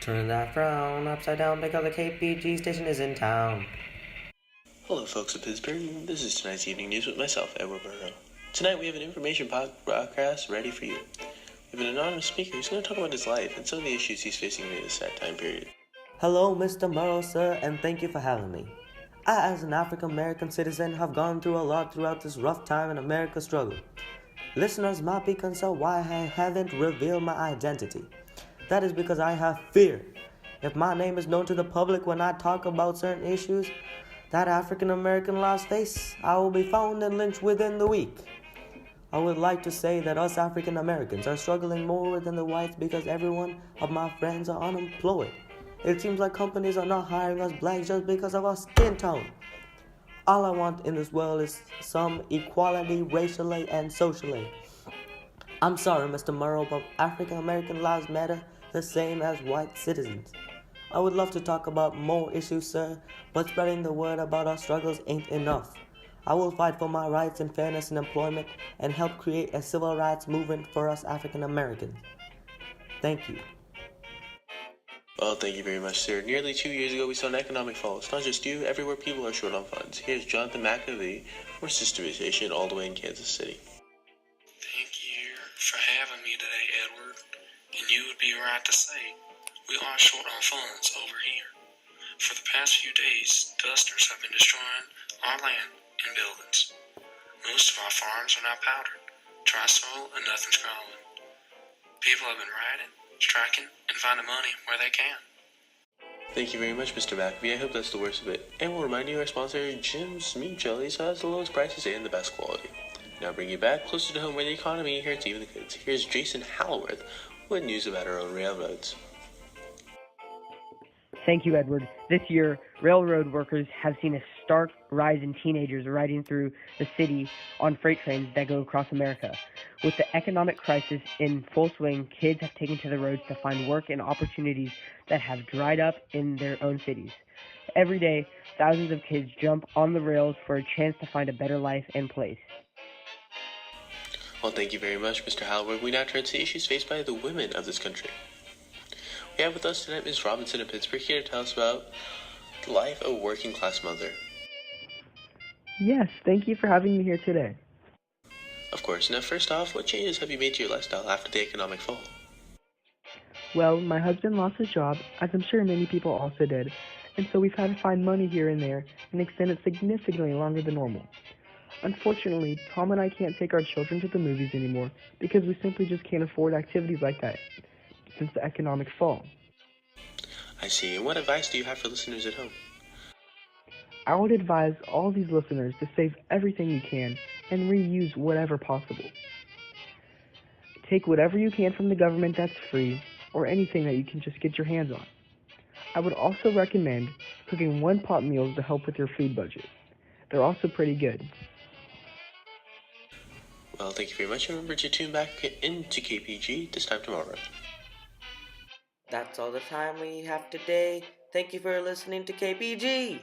Turn that frown upside down because the KPG station is in town. Hello, folks of Pittsburgh. This is tonight's evening news with myself, Edward Burrow. Tonight we have an information podcast ready for you. We have an anonymous speaker who's going to talk about his life and some of the issues he's facing during this sad time period. Hello, Mr. Murrow, sir, and thank you for having me. I, as an African American citizen, have gone through a lot throughout this rough time in America's struggle. Listeners might be concerned why I haven't revealed my identity. That is because I have fear. If my name is known to the public when I talk about certain issues that African American lives face, I will be found and lynched within the week. I would like to say that us African Americans are struggling more than the whites because every one of my friends are unemployed. It seems like companies are not hiring us blacks just because of our skin tone. All I want in this world is some equality racially and socially. I'm sorry, Mr. Murrow, but African American lives matter the same as white citizens. I would love to talk about more issues, sir, but spreading the word about our struggles ain't enough. I will fight for my rights and fairness in employment and help create a civil rights movement for us African Americans. Thank you. Well, thank you very much, sir. Nearly 2 years ago, we saw an economic fall. It's not just you. Everywhere people are short on funds. Here's Jonathan McAvee for Systemization all the way in Kansas City. Thank you for having me today, Edward. And you would be right to say, we are short on funds over here. For the past few days, dusters have been destroying our land and buildings. Most of our farms are now powdered, dry soil, and nothing's growing. People have been rioting, striking, and finding money where they can. Thank you very much, Mr. McAfee. I hope that's the worst of it. And we'll remind you our sponsor, Jim's Meat Jellies, has the lowest prices and the best quality. Now bring you back closer to home where the economy hurts even the kids. Here's Jason Hallworth with news about our own railroads. Thank you, Edward. This year, railroad workers have seen a stark rise in teenagers riding through the city on freight trains that go across America. With the economic crisis in full swing, kids have taken to the roads to find work and opportunities that have dried up in their own cities. Every day, thousands of kids jump on the rails for a chance to find a better life and place. Well, thank you very much, Mr. Hallworth. We now turn to the issues faced by the women of this country. We have with us tonight Ms. Robinson of Pittsburgh here to tell us about the life of a working class mother. Yes, thank you for having me here today. Of course. Now, first off, what changes have you made to your lifestyle after the economic fall? Well, my husband lost his job, as I'm sure many people also did, and so we've had to find money here and there and extend it significantly longer than normal. Unfortunately, Tom and I can't take our children to the movies anymore because we simply just can't afford activities like that since the economic fall. I see. And what advice do you have for listeners at home? I would advise all these listeners to save everything you can and reuse whatever possible. Take whatever you can from the government that's free or anything that you can just get your hands on. I would also recommend cooking one-pot meals to help with your food budget. They're also pretty good. Well, thank you very much. Remember to tune back into KPG this time tomorrow. That's all the time we have today. Thank you for listening to KPG.